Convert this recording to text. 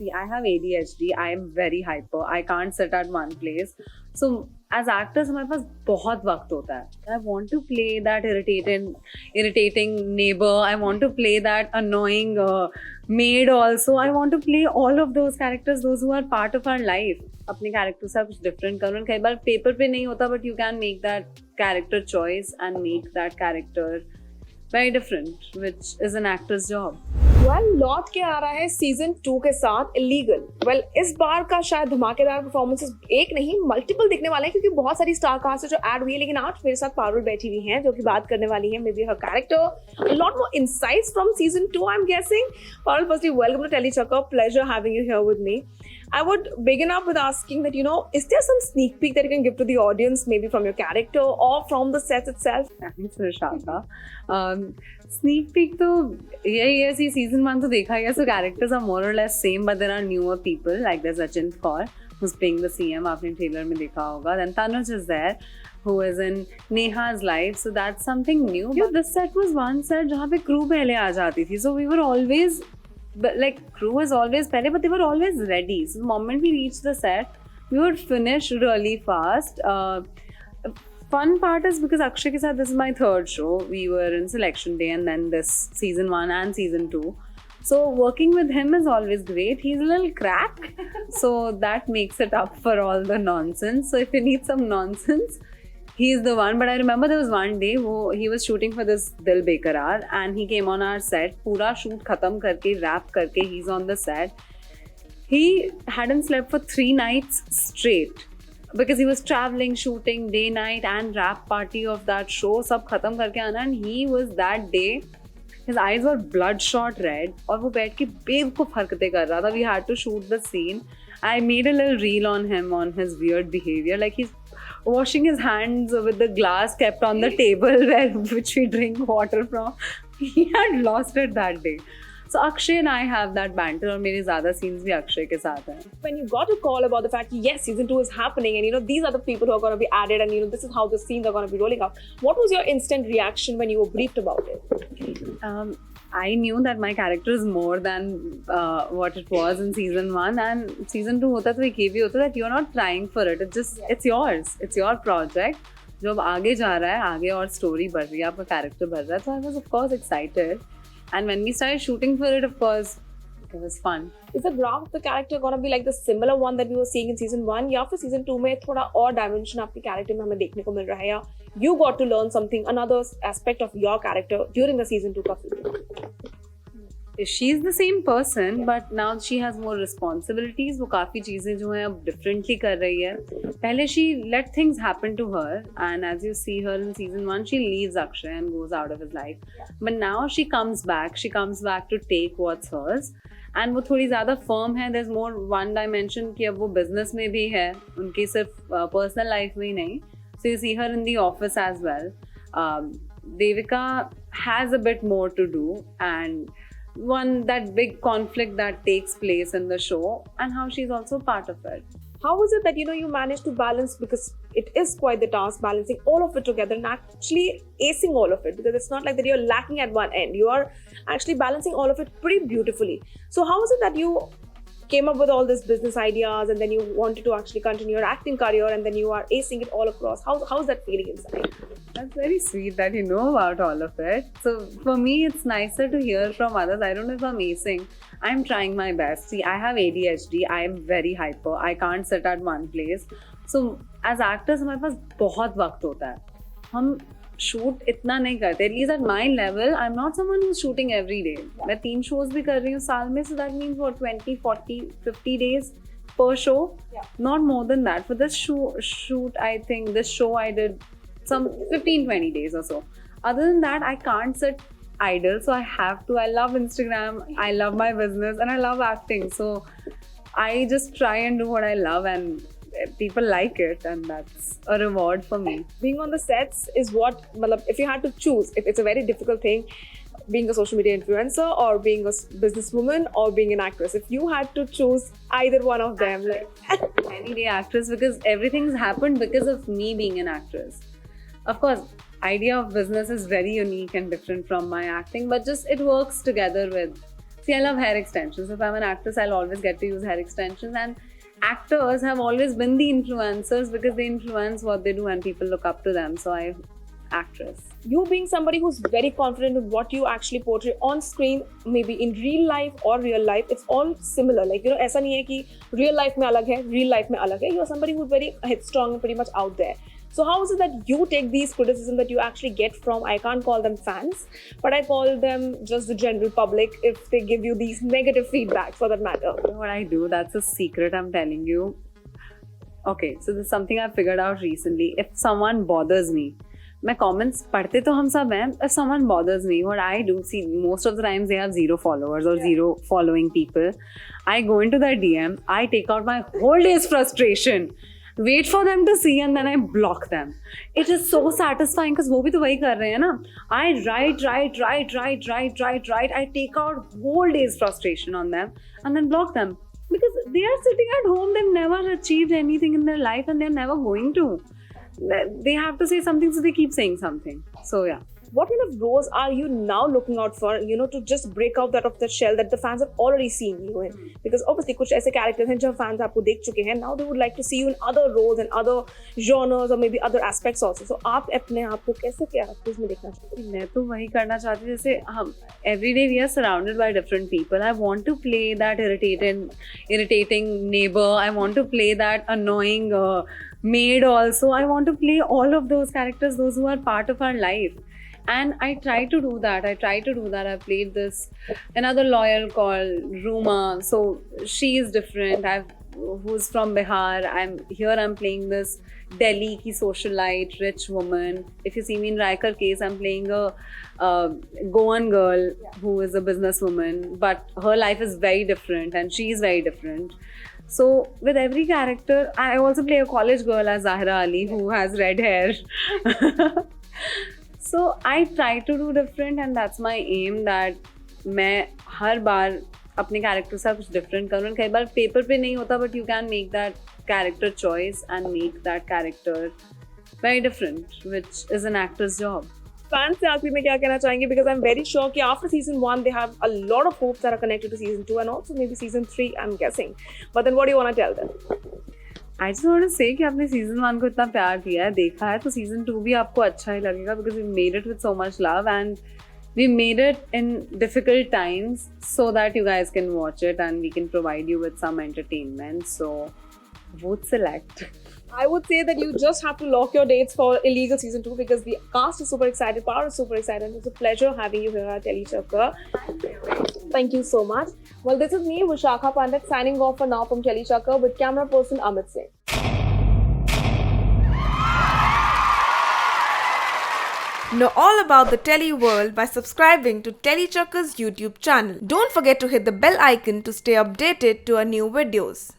See, I have ADHD. I am very hyper. I can't sit at one place. So as actors, हमारे पास बहुत वक्त होता है. I want to play that irritating neighbor. I want to play that annoying maid also. I want to play all of those characters, those who are part of our life. अपने character से कुछ different करो. कई बार paper पे नहीं होता, but you can make that character choice and make that character very different, which is an actor's job. लौट के आ रहा है सीजन 2 के साथ इलीगल। इस बार का शायद धमाकेदार परफॉर्मेंसेस एक नहीं मल्टीपल दिखने वाले हैं, क्योंकि बहुत सारी स्टार कास्ट है जो ऐड हुई है। लेकिन आज मेरे साथ पारुल बैठी हुई हैं जो कि बात करने वाली है मे बी हर character, lot more insights from season 2 I am guessing. Parul, firstly welcome to Telly Chakkar, pleasure having you here with me. I would begin up with asking that, is there some sneak peek that you can give to the audience, maybe from your character or from the set itself? Thanks, Vishaka. Sneak peek तो यही है, season 1 तो देखा ही है, so characters are more or less same, but there are newer people, like there's Sachin Kaur, who's playing the CM, आपने trailer में देखा होगा, then Tanuj is there, who is in Neha's life, so that's something new. But this set was one set जहाँ पे crew पहले आ जाती थी, so we were always, but like crew was always pehle, but they were always ready. So the moment we reached the set, we would finish really fast. Fun part is because Akshay ke sath, this is my third show. We were in selection day and then this season 1 and season 2. So working with him is always great. He's a little crack, so that makes it up for all the nonsense. So if you need some nonsense, he's the one. But I remember there was one day he was shooting for this Dil Bekarar and he came on our set. Pura shoot khatam karke, wrap karke, he's on the set. He hadn't slept for 3 nights straight because he was traveling, shooting day night and wrap party of that show. Sab khatam karke aana, and he was that day, his eyes were bloodshot red और वो बैठ के बेवकूफ हरकतें कर रहा था. We had to shoot the scene. I made a little reel on him on his weird behavior, like he's washing his hands with the glass kept on the table which we drink water from. He had lost it that day. So Akshay and I have that banter, और मेरे ज़्यादा scenes भी अक्षय के साथ हैं. When you got a call about the fact that yes, season 2 is happening and these are the people who are going to be added and this is how the scenes are going to be rolling out, what was your instant reaction when you were briefed about it? I knew that my character is more than what it was in season 1, and season 2 होता तो एक ये भी होता that you're not trying for it. It's yours. It's your project. जो अब आगे जा रहा है, आगे और story बढ़ रही है, आपका character बढ़ रहा है. So I was of course excited. And when we started shooting for it, of course, it was fun. Is the graph of the character gonna be like the similar one that we were seeing in season 1, या फिर season 2 में थोड़ा और dimension आपके character में हमें देखने को मिल रहा है, या you got to learn something, another aspect of your character during the season 2 का film? She's the same person, but now she has more responsibilities. वो काफ़ी चीज़ें जो हैं अब differently कर रही है. पहले she let things happen to her, and as you see her in season 1, she leaves Akshay and goes out of his life. But now she comes back. She comes back to take what's hers. And वो थोड़ी ज़्यादा firm है. There's more one dimension कि अब वो business में भी है. उनकी सिर्फ personal life में ही नहीं. So you see her in the office as well. Devika has a bit more to do, and that big conflict that takes place in the show, and how she's also part of it. How is it that you managed to balance, because it is quite the task balancing all of it together and actually acing all of it, because it's not like that you're lacking at one end, you are actually balancing all of it pretty beautifully. So how is it that you came up with all these business ideas and then you wanted to actually continue your acting career and then you are acing it all across? How's that feeling inside? That's very sweet that you know about all of it. So for me, it's nicer to hear from others. I don't know if I'm acing. I'm trying my best. See, I have ADHD. I am very hyper. I can't sit at one place. So as actors, हमारे पास बहुत वक्त होता है. हम shoot इतना नहीं करते. At least at my level, I'm not someone who's shooting every day. मैं 3 shows भी कर रही हूँ साल में. So that means what, 20, 40, 50 days per show? Yeah. Not more than that. For this shoot, I think this show I did some 15-20 days or so. Other than that, I can't sit idle, so I have to. I love Instagram, I love my business, and I love acting, so I just try and do what I love, and people like it, and that's a reward for me. Being on the sets is what, if you had to choose, if it's a very difficult thing, being a social media influencer or being a businesswoman or being an actress, if you had to choose either one of them, like any day actress, because everything's happened because of me being an actress. Of course, idea of business is very unique and different from my acting, but just it works together with See, I love hair extensions. If I'm an actress, I'll always get to use hair extensions. And actors have always been the influencers because they influence what they do and people look up to them. So actress. You being somebody who's very confident in what you actually portray on screen, maybe in real life or real life, it's all similar. Like, you know, ऐसा नहीं है कि real life में अलग है, real life में अलग है. You're somebody who's very headstrong and pretty much out there. So how is it that you take these criticism that you actually get from, I can't call them fans, but I call them just the general public if they give you these negative feedback for that matter? You know what I do? That's a secret I'm telling you. Okay, so this is something I figured out recently. If someone bothers me, मैं comments पढ़ते तो हम सब हैं. If someone bothers me, what I do, see, most of the times they have 0 followers or 0 following people. I go into their DM, I take out my whole day's frustration, wait for them to see, and then I block them. It is so satisfying because वो भी तो वही कर रहे हैं ना. I write. I take out whole day's frustration on them and then block them because they are sitting at home. They've never achieved anything in their life and they're never going to. They have to say something, so they keep saying something. So yeah. What kind of roles are you now looking out for, you know, to just break out that of the shell that the fans have already seen you in? Because obviously कुछ ऐसे characters हैं जो fans आपको देख चुके हैं. Now they would like to see you in other roles and other genres or maybe other aspects also. So आप अपने आप को कैसे characters में देखना चाहते हैं? मैं तो वही करना चाहती हूँ जैसे हम every day we are surrounded by different people. I want to play that irritating neighbor. I want to play that annoying maid also. I want to play all of those characters, those who are part of our life. And I try to do that. I played this another lawyer called Ruma. So she is different. Who's from Bihar. I'm playing this Delhi ki socialite, rich woman. If you see me in Raikar case, I'm playing a Goan girl who is a businesswoman. But her life is very different and she is very different. So with every character, I also play a college girl as Zahra Ali who has red hair. So I try to do different and that's my aim that मैं हर बार अपने character से कुछ different करूँ. कई बार paper पे नहीं होता but you can make that character choice and make that character very different, which is an actor's job. Fans से आखिर में क्या कहना चाहेंगे? Because I'm very sure कि after season 1 they have a lot of hopes that are connected to season 2 and also maybe season 3, I'm guessing. But then what do you want to tell them? I just want to say कि आपने season 1 को इतना प्यार दिया है, देखा है, तो season 2 भी आपको अच्छा ही लगेगा because we made it with so much love and we made it in difficult times so that you guys can watch it and we can provide you with some entertainment. So vote select. I would say that you just have to lock your dates for Illegal season 2 because the cast is super excited, Power is super excited. It's a pleasure having you here at Telechakra. Thank you so much. Well, this is me, Vishakha Pandit, signing off for now from Telechakra with camera person Amit Singh. Know all about the Tele world by subscribing to Telechakra's YouTube channel. Don't forget to hit the bell icon to stay updated to our new videos.